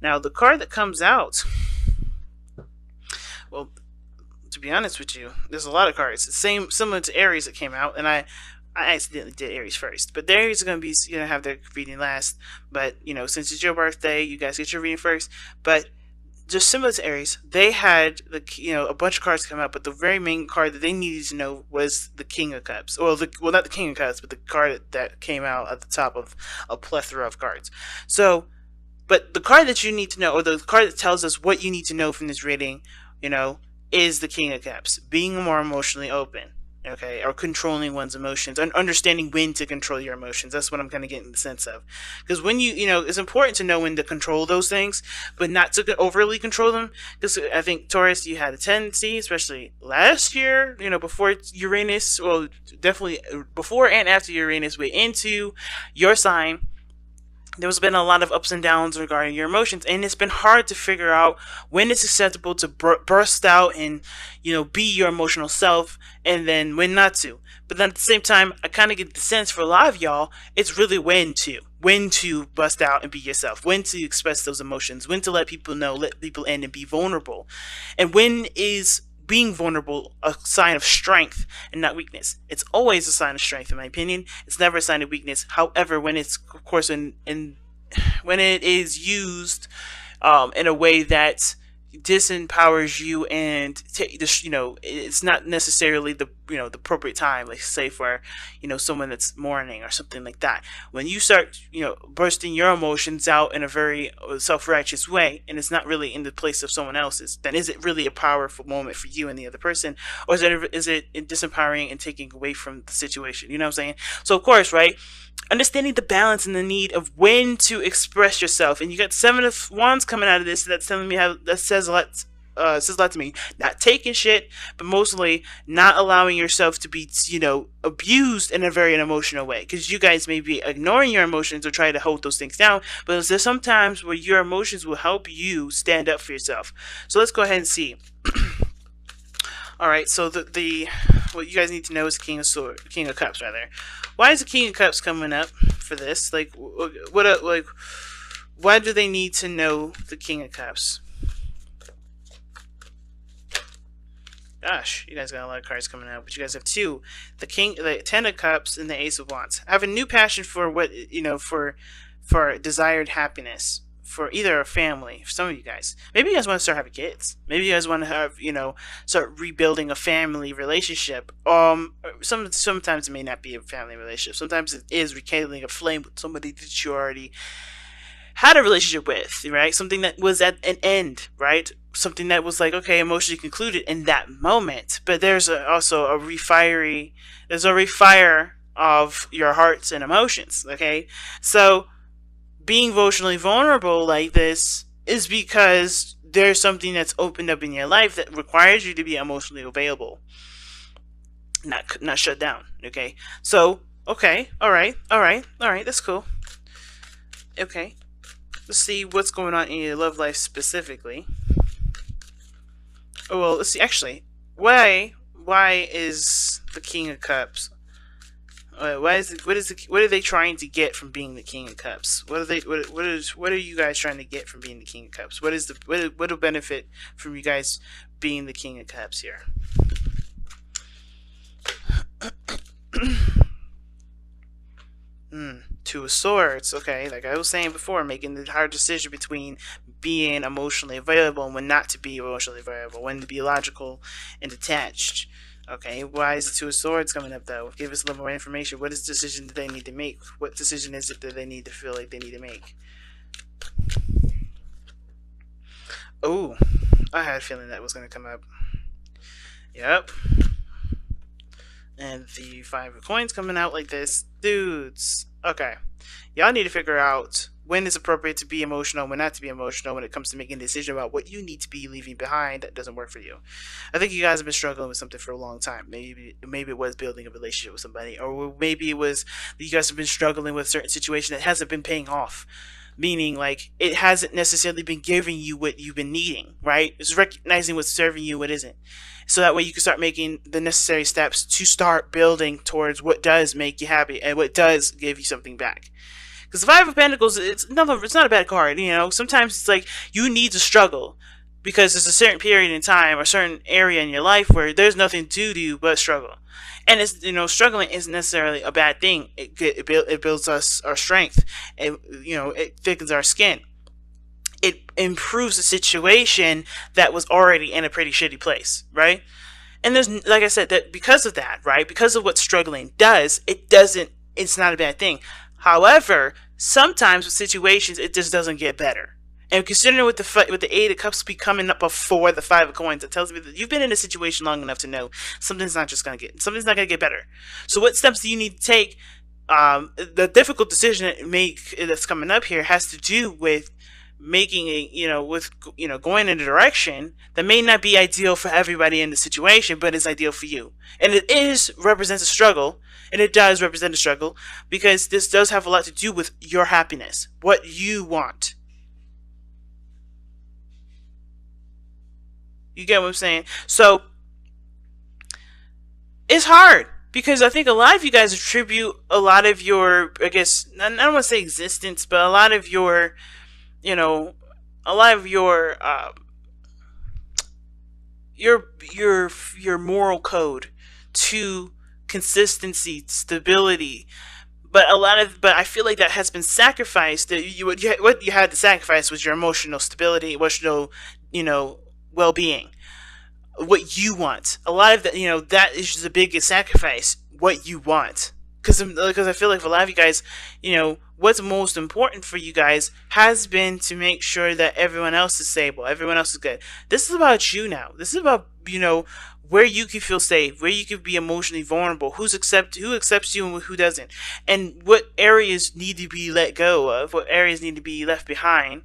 Now, the card that comes out, well, to be honest with you, there's a lot of cards. Similar to Aries that came out, and I accidentally did Aries first, but the Aries are gonna have their reading last. But since it's your birthday, you guys get your reading first. But just similar to Aries, they had a bunch of cards come out, but the very main card that they needed to know was the King of Cups. Well, not the King of Cups, but the card that came out at the top of a plethora of cards. So, but the card that you need to know, or the card that tells us what you need to know from this reading, you know, is the King of Cups. Being more emotionally open, okay, or controlling one's emotions, and understanding when to control your emotions. That's what I'm kind of getting the sense of. Because when it's important to know when to control those things, but not to overly control them. Because I think, Taurus, you had a tendency, especially last year, before Uranus, well, definitely before and after Uranus went into your sign, there's been a lot of ups and downs regarding your emotions, and it's been hard to figure out when it's acceptable to burst out and be your emotional self, and then when not to. But then at the same time, I kind of get the sense for a lot of y'all, it's really when to bust out and be yourself, when to express those emotions, when to let people know, let people in, and be vulnerable, and when is being vulnerable a sign of strength and not weakness. It's always a sign of strength, in my opinion. It's never a sign of weakness. However, when it's, of course, when it is used in a way that disempowers you, and it's not necessarily the appropriate time, like say for someone that's mourning or something like that. When you start bursting your emotions out in a very self-righteous way, and it's not really in the place of someone else's, then is it really a powerful moment for you and the other person, or is it disempowering and taking away from the situation? You know what I'm saying? So of course, right, understanding the balance and the need of when to express yourself. And you got Seven of Wands coming out of this. That's telling me that says a lot. Says a lot to me. Not taking shit, but mostly not allowing yourself to be, abused in a very emotional way. Because you guys may be ignoring your emotions or try to hold those things down, but there's sometimes where your emotions will help you stand up for yourself. So let's go ahead and see. All right, so what you guys need to know is King of Cups, rather. Why is the King of Cups coming up for this? Like, why do they need to know the King of Cups? Gosh, you guys got a lot of cards coming out, but you guys have two: the Ten of Cups, and the Ace of Wands. I have a new passion for for desired happiness. For either a family, for some of you guys. Maybe you guys want to start having kids. Maybe you guys want to have, start rebuilding a family relationship. Sometimes it may not be a family relationship. Sometimes it is rekindling a flame with somebody that you already had a relationship with, right? Something that was at an end, right? Something that was like, okay, emotionally concluded in that moment. But there's also a refire of your hearts and emotions, okay? So being emotionally vulnerable like this is because there's something that's opened up in your life that requires you to be emotionally available, not shut down. Okay, so okay, all right, that's cool. Okay, let's see what's going on in your love life specifically. Oh well, let's see. Actually, why is the King of Cups? What are they trying to get from being the King of Cups? What are you guys trying to get from being the King of Cups? What will benefit from you guys being the King of Cups here? Two of Swords. Okay, like I was saying before, making the hard decision between being emotionally available and when not to be emotionally available, when to be logical and detached. Okay, why is the Two of Swords coming up though? Give us a little more information. What is the decision that they need to make? What decision is it that they need to feel like they need to make? Oh, I had a feeling that was going to come up. Yep. And the Five of Coins coming out like this. Dudes. Okay. Y'all need to figure out when it's appropriate to be emotional, when not to be emotional, when it comes to making a decision about what you need to be leaving behind that doesn't work for you. I think you guys have been struggling with something for a long time. Maybe it was building a relationship with somebody, or maybe it was that you guys have been struggling with a certain situation that hasn't been paying off. Meaning, like, it hasn't necessarily been giving you what you've been needing, right? It's recognizing what's serving you, what isn't. So that way you can start making the necessary steps to start building towards what does make you happy and what does give you something back. Because the Five of Pentacles, it's not a bad card. You know, sometimes it's like you need to struggle because there's a certain period in time or certain area in your life where there's nothing to do but struggle. And it's, you know, struggling isn't necessarily a bad thing. It builds us our strength. It thickens our skin. It improves the situation that was already in a pretty shitty place, right? And there's, like I said, that because of that, right? Because of what struggling does, it's not a bad thing. However, sometimes with situations, it just doesn't get better. And considering with the Eight of Cups be coming up before the Five of Coins, it tells me that you've been in a situation long enough to know something's not gonna get better. So what steps do you need to take? The difficult decision to make that's coming up here has to do with making going in a direction that may not be ideal for everybody in the situation, but is ideal for you. And represents a struggle, and it does represent a struggle because this does have a lot to do with your happiness, what you want. You get what I'm saying? So it's hard because I think a lot of you guys attribute a lot of your, I guess, I don't want to say existence, but a lot of your, your moral code to consistency, stability. But I feel like that has been sacrificed. What you had to sacrifice was your emotional stability, emotional, well-being, what you want. A lot of that, that is the biggest sacrifice, what you want. Because I feel like for a lot of you guys, what's most important for you guys has been to make sure that everyone else is stable, everyone else is good. This is about you now. This is about, where you can feel safe, where you can be emotionally vulnerable, who accepts you and who doesn't, and what areas need to be let go of, what areas need to be left behind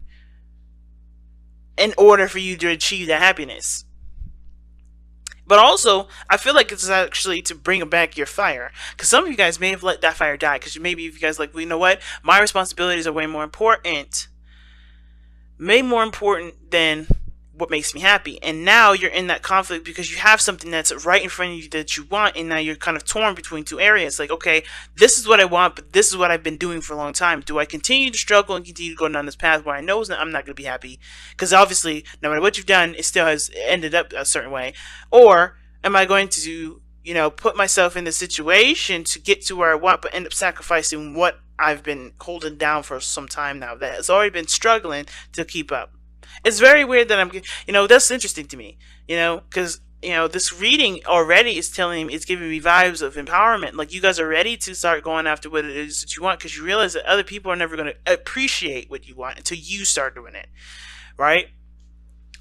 in order for you to achieve that happiness. But also, I feel like it's actually to bring back your fire. Because some of you guys may have let that fire die. Because maybe if you guys like, well, you know what? My responsibilities are way more important. Way more important than what makes me happy. And now you're in that conflict because you have something that's right in front of you that you want. And now you're kind of torn between two areas. Like, okay, this is what I want, but this is what I've been doing for a long time. Do I continue to struggle and continue to go down this path where I know I'm not going to be happy? Because obviously, no matter what you've done, it still has ended up a certain way. Or am I going to, put myself in the situation to get to where I want, but end up sacrificing what I've been holding down for some time now that has already been struggling to keep up? It's very weird that that's interesting to me, because, this reading already is giving me vibes of empowerment. Like, you guys are ready to start going after what it is that you want because you realize that other people are never going to appreciate what you want until you start doing it, right?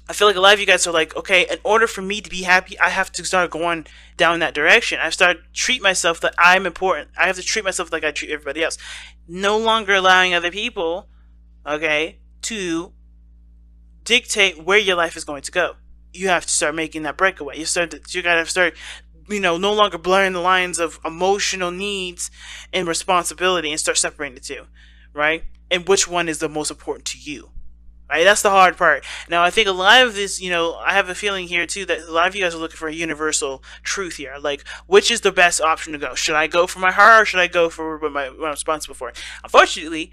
I feel like a lot of you guys are like, okay, in order for me to be happy, I have to start going down that direction. I start to treat myself that I'm important. I have to treat myself like I treat everybody else. No longer allowing other people, okay, to dictate where your life is going to go. You have to start making that breakaway. You gotta start, no longer blurring the lines of emotional needs and responsibility and start separating the two, right? And which one is the most important to you? Right, that's the hard part. Now, I think a lot of this, I have a feeling here too that a lot of you guys are looking for a universal truth here. Like, which is the best option to go? Should I go for my heart or should I go for what I'm responsible for? Fortunately,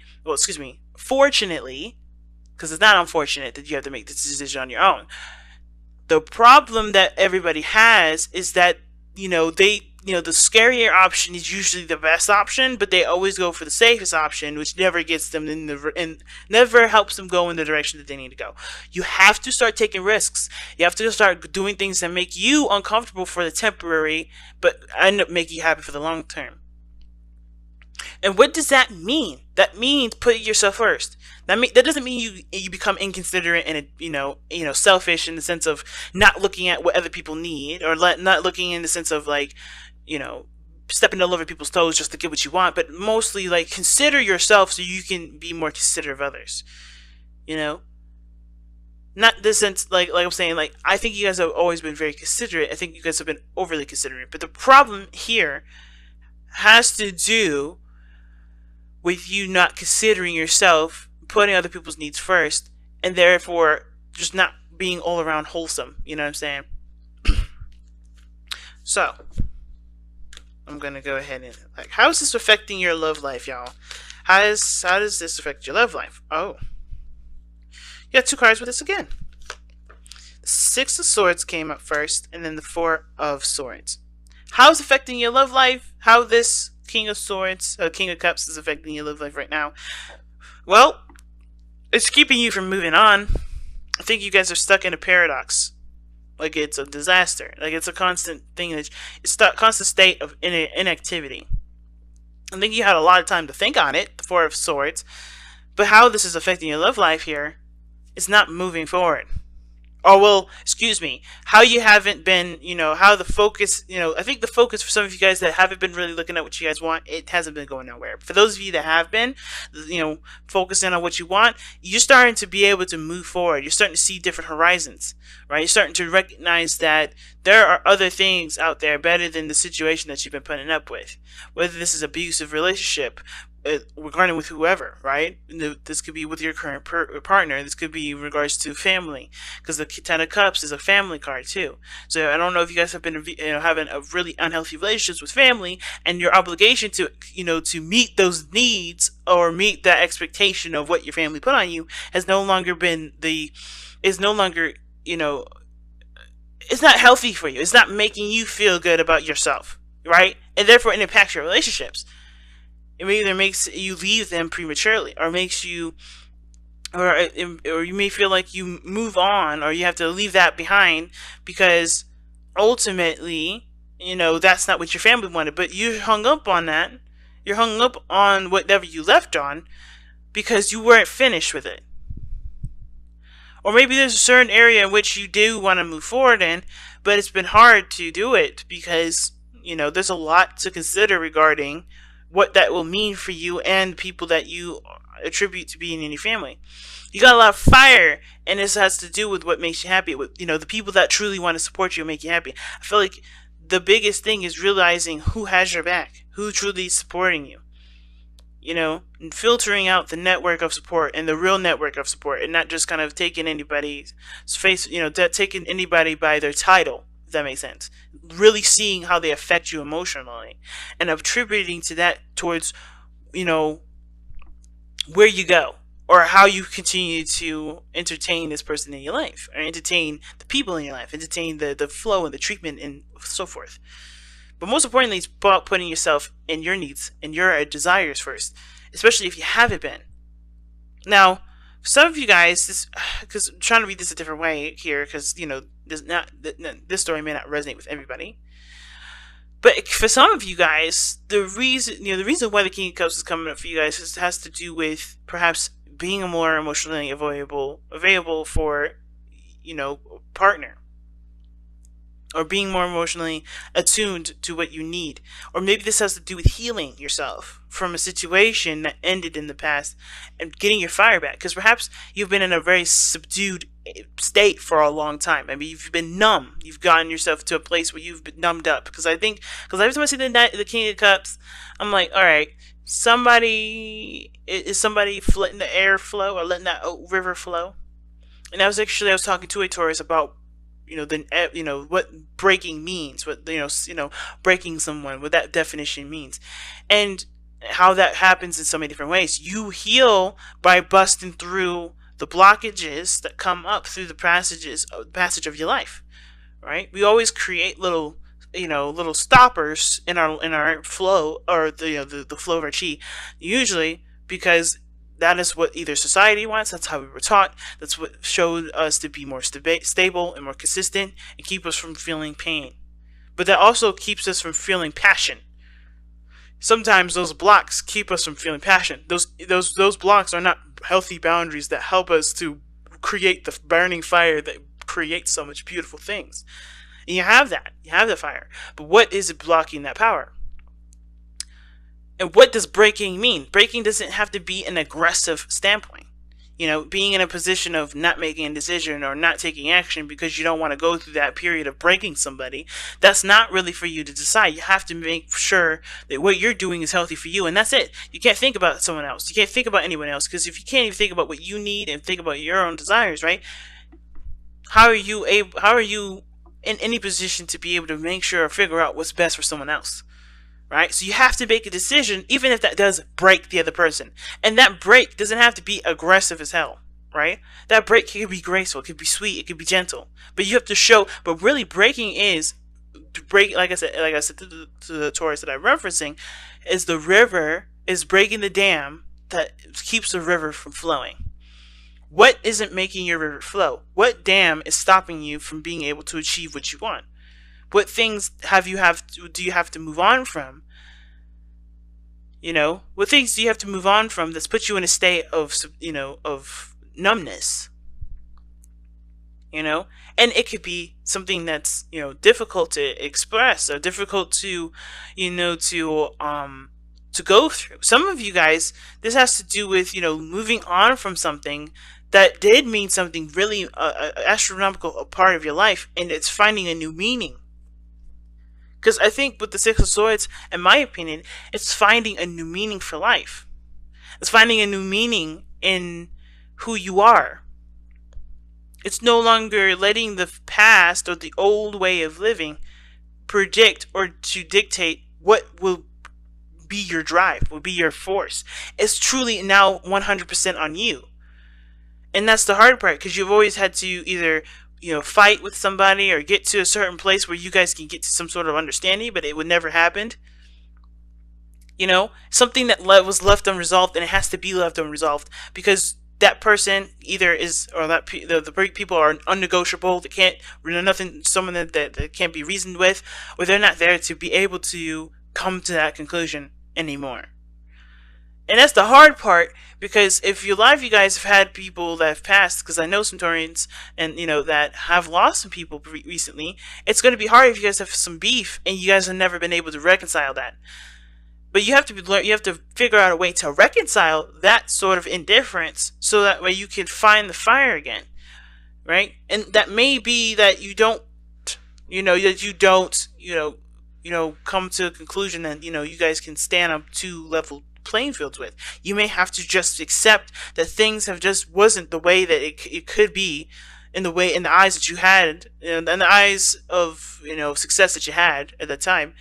because it's not unfortunate that you have to make this decision on your own. The problem that everybody has is that, the scarier option is usually the best option, but they always go for the safest option, which never gets them and never helps them go in the direction that they need to go. You have to start taking risks. You have to start doing things that make you uncomfortable for the temporary, but end up making you happy for the long term. And what does that mean? That means putting yourself first. That doesn't mean you become inconsiderate and selfish in the sense of not looking at what other people need, or not looking in the sense of like, stepping all over people's toes just to get what you want, but mostly like consider yourself so you can be more considerate of others. Not this sense like I'm saying, like, I think you guys have always been very considerate. I think you guys have been overly considerate, but the problem here has to do with you not considering yourself, putting other people's needs first, and therefore just not being all around wholesome. You know what I'm saying? So I'm gonna go ahead and, like, how is this affecting your love life, y'all? How does this affect your love life? Oh, you got two cards with this again. The Six of Swords came up first, and then the Four of Swords. How's affecting your love life? How this King of Swords, King of Cups is affecting your love life right now? Well, it's keeping you from moving on. I think you guys are stuck in a paradox. Like it's a disaster. Like it's a constant thing. It's a constant state of inactivity. I think you had a lot of time to think on it, the Four of Swords. But how this is affecting your love life here is not moving forward. Oh, well, excuse me, how you haven't been, how the focus, I think the focus for some of you guys that haven't been really looking at what you guys want, it hasn't been going nowhere. For those of you that have been, focusing on what you want, you're starting to be able to move forward. You're starting to see different horizons, right? You're starting to recognize that there are other things out there better than the situation that you've been putting up with. Whether this is abusive relationship, regarding with whoever, right? This could be with your current partner. This could be in regards to family, because the Ten of Cups is a family card too. So I don't know if you guys have been having a really unhealthy relationships with family, and your obligation to to meet those needs or meet that expectation of what your family put on you has no longer been is no longer it's not healthy for you. It's not making you feel good about yourself, right? And therefore it impacts your relationships. It either makes you leave them prematurely, or makes you, or you may feel like you move on, or you have to leave that behind because ultimately, that's not what your family wanted. But you hung up on that. You're hung up on whatever you left on because you weren't finished with it. Or maybe there's a certain area in which you do want to move forward in, but it's been hard to do it because, there's a lot to consider regarding what that will mean for you and people that you attribute to being in your family. You got a lot of fire, and this has to do with what makes you happy. With the people that truly want to support you and make you happy. I feel like the biggest thing is realizing who has your back, who truly is supporting you. And filtering out the network of support and the real network of support, and not just kind of taking anybody's face, taking anybody by their title. If that makes sense. Really seeing how they affect you emotionally and attributing to that towards, where you go or how you continue to entertain this person in your life, or entertain the people in your life, entertain the flow and the treatment and so forth. But most importantly, it's about putting yourself and your needs and your desires first, especially if you haven't been. Now, for some of you guys, because I'm trying to read this a different way here, because this story may not resonate with everybody. But for some of you guys, the reason why the King of Cups is coming up for you guys has to do with perhaps being more emotionally available for partner, or being more emotionally attuned to what you need. Or maybe this has to do with healing yourself from a situation that ended in the past and getting your fire back. Because perhaps you've been in a very subdued state for a long time. I mean, you've been numb. You've gotten yourself to a place where you've been numbed up. Because every time I see the King of Cups, I'm like, all right, is somebody letting the air flow, or letting that river flow? And I was talking to a Taurus about what breaking means, what breaking someone, what that definition means, and how that happens in so many different ways. You heal by busting through the blockages that come up through the passage of your life, right? We always create little stoppers in our flow, or the flow of our chi, usually because that is what either society wants. That's how we were taught. That's what showed us to be more stable and more consistent, and keep us from feeling pain. But that also keeps us from feeling passion. Sometimes those blocks keep us from feeling passion. Those blocks are not healthy boundaries that help us to create the burning fire that creates so much beautiful things. And you have that. You have the fire. But what is it blocking that power? And what does breaking mean? Breaking doesn't have to be an aggressive standpoint. Being in a position of not making a decision or not taking action because you don't want to go through that period of breaking somebody, that's not really for you to decide. You have to make sure that what you're doing is healthy for you, and that's it. You can't think about someone else. You can't think about anyone else, because if you can't even think about what you need and think about your own desires, right? How are you in any position to be able to make sure or figure out what's best for someone else? right? So you have to make a decision, even if that does break the other person. And that break doesn't have to be aggressive as hell, right? That break can be graceful, it could be sweet, it could be gentle. But you have to show, but really breaking is to break, like I said to the Taurus that I'm referencing, is the river is breaking the dam that keeps the river from flowing. What isn't making your river flow? What dam is stopping you from being able to achieve what you want? What things do you have to move on from? What things do you have to move on from that's put you in a state of of numbness? And it could be something that's difficult to express or difficult to to go through. Some of you guys, this has to do with moving on from something that did mean something really astronomical, a part of your life, and it's finding a new meaning. Because I think with the Six of Swords, in my opinion, it's finding a new meaning for life. It's finding a new meaning in who you are. It's no longer letting the past or the old way of living predict or to dictate what will be your drive, will be your force. It's truly now 100% on you. And that's the hard part, because you've always had to either fight with somebody or get to a certain place where you guys can get to some sort of understanding, but it would never happen. Something that was left unresolved, and it has to be left unresolved because that person either is, or that the people are unnegotiable. They can't, nothing, someone that can't be reasoned with, or they're not there to be able to come to that conclusion anymore. And that's the hard part, because if you guys have had people that have passed, because I know some Taurians and that have lost some people recently, it's going to be hard if you guys have some beef and you guys have never been able to reconcile that. But you have to figure out a way to reconcile that sort of indifference, so that way you can find the fire again, right? And that may be that you don't, come to a conclusion that you guys can stand up to level playing fields with. You may have to just accept that things have just wasn't the way that it could be, in the eyes that you had, in the eyes of success that you had at that time.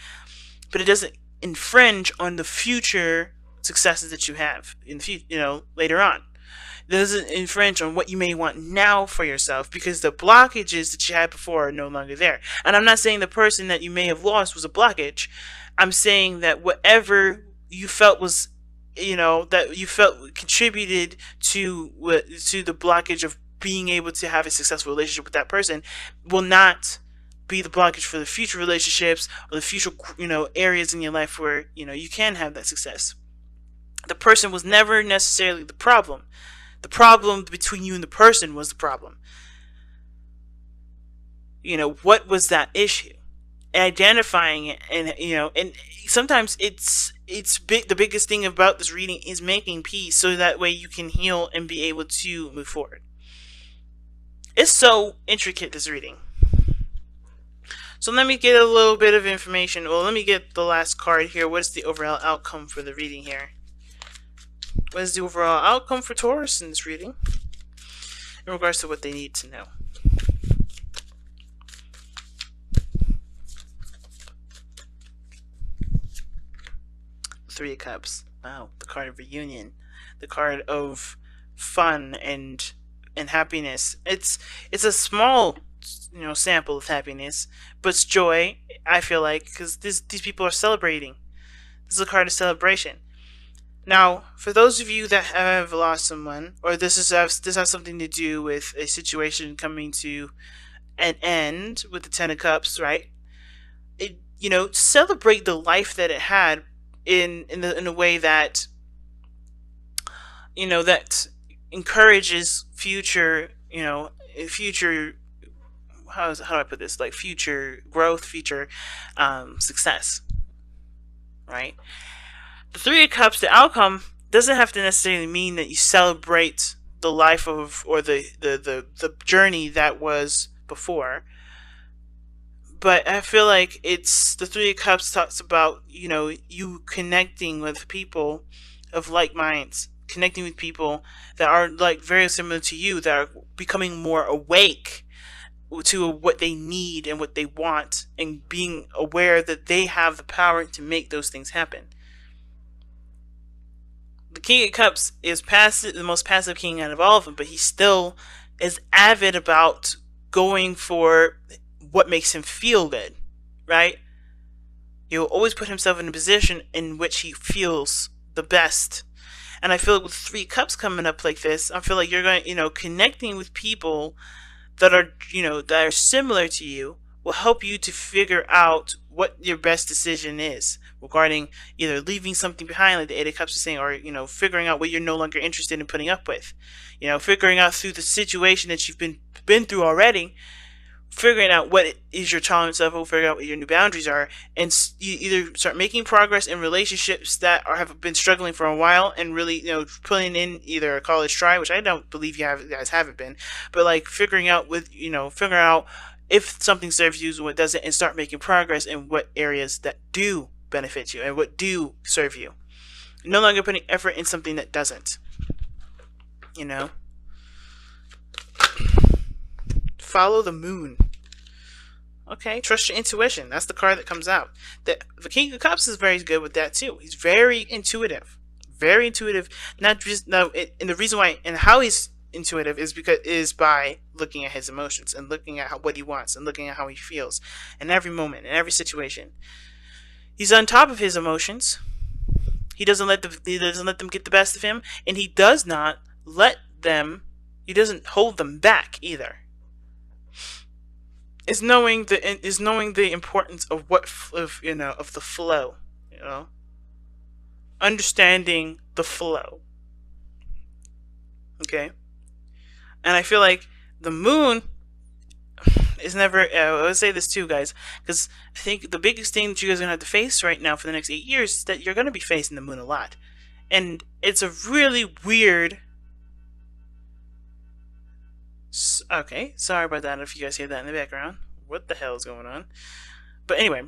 But it doesn't infringe on the future successes that you have in the later on. It doesn't infringe on what you may want now for yourself, because the blockages that you had before are no longer there. And I'm not saying the person that you may have lost was a blockage. I'm saying that whatever you felt was that you felt contributed to the blockage of being able to have a successful relationship with that person will not be the blockage for the future relationships or the future areas in your life where you can have that success. The person was never necessarily the problem. The problem between you and the person was the problem. What was that issue? Identifying it, and sometimes it's big. The biggest thing about this reading is making peace, so that way you can heal and be able to move forward. It's so intricate, this reading. So let me get a little bit of information. Well, let me get the last card here. What is the overall outcome for the reading here? What is the overall outcome for Taurus in this reading in regards to what they need to know? Three of Cups. Wow, the card of reunion, the card of fun and happiness. It's a small sample of happiness, but it's joy. I feel like, because these people are celebrating. This is a card of celebration. Now, for those of you that have lost someone, or this has something to do with a situation coming to an end with the Ten of Cups, right? Celebrate the life that it had in a way that that encourages future how do I put this, like future growth, future success, right? The Three of Cups, the outcome doesn't have to necessarily mean that you celebrate the life of, or the journey that was before. But I feel like it's the Three of Cups talks about you connecting with people of like minds, connecting with people that are like very similar to you, that are becoming more awake to what they need and what they want, and being aware that they have the power to make those things happen. The King of Cups is passive, the most passive king out of all of them, but he still is avid about going for what makes him feel good, right? He'll always put himself in a position in which he feels the best. And I feel like with 3 cups coming up like this, I feel like you're going, connecting with people that are, that are similar to you will help you to figure out what your best decision is regarding either leaving something behind, like the 8 of Cups is saying, or, figuring out what you're no longer interested in putting up with. Figuring out through the situation that you've been through already, figuring out what is your tolerance level, figuring out what your new boundaries are, and you either start making progress in relationships that have been struggling for a while, and really, putting in either a college try, which I don't believe you guys haven't been, but like figuring out if something serves you and what doesn't, and start making progress in what areas that do benefit you and what do serve you. No longer putting effort in something that doesn't. Follow the moon. Okay, trust your intuition. That's the card that comes out. The King of Cups is very good with that too. He's very intuitive. Very intuitive. Not just no. And the reason why and how he's intuitive is by looking at his emotions and looking at what he wants and looking at how he feels in every moment, in every situation. He's on top of his emotions. He doesn't let them get the best of him, and he does not let them. He doesn't hold them back either. Is knowing the importance of of the flow, understanding the flow. Okay, and I feel like the moon is never. I would say this too, guys, because I think the biggest thing that you guys are gonna have to face right now for the next 8 years is that you're gonna be facing the moon a lot, and it's a really weird. Okay, sorry about that if you guys hear that in the background. What the hell is going on? But anyway,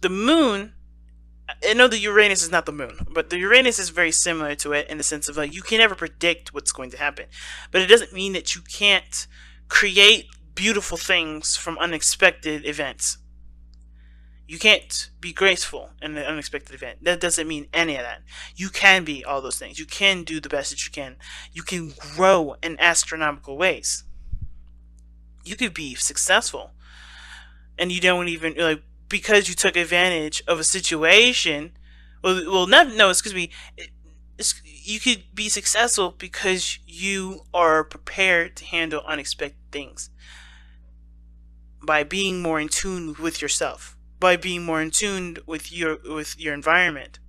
the moon, I know the Uranus is not the moon, but the Uranus is very similar to it in the sense of like you can never predict what's going to happen. But it doesn't mean that you can't create beautiful things from unexpected events. You can't be graceful in an unexpected event. That doesn't mean any of that. You can be all those things. You can do the best that you can. You can grow in astronomical ways. You could be successful. And you don't even, because you took advantage of a situation. You could be successful because you are prepared to handle unexpected things. By being more in tune with yourself. By being more in tune with your environment,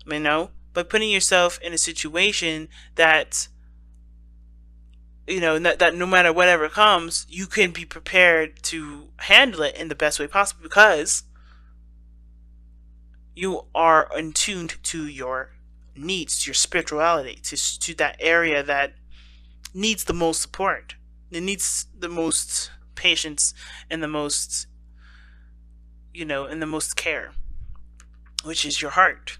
by putting yourself in a situation that that no matter whatever comes, you can be prepared to handle it in the best way possible because you are in tune to your needs, to your spirituality, to that area that needs the most support. It needs the most patience and the most and the most care, which is your heart.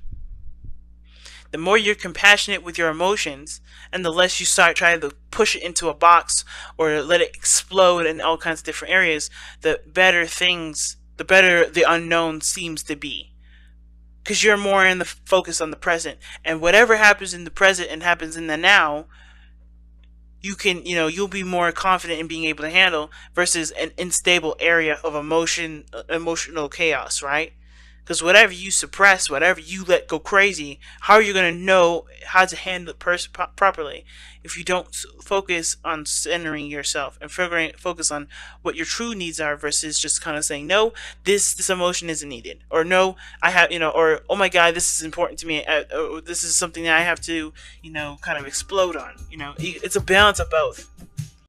The more you're compassionate with your emotions, and the less you start trying to push it into a box or let it explode in all kinds of different areas, the better the unknown seems to be. Because you're more in the focus on the present, and whatever happens in the present and happens in the now, you can, you'll be more confident in being able to handle versus an unstable area of emotional chaos, right? Because whatever you suppress, whatever you let go crazy, how are you going to know how to handle it properly if you don't focus on centering yourself and focus on what your true needs are versus just kind of saying, no, this emotion isn't needed, or no, I have, or oh my God, this is important to me, or this is something that I have to, kind of explode on. It's a balance of both.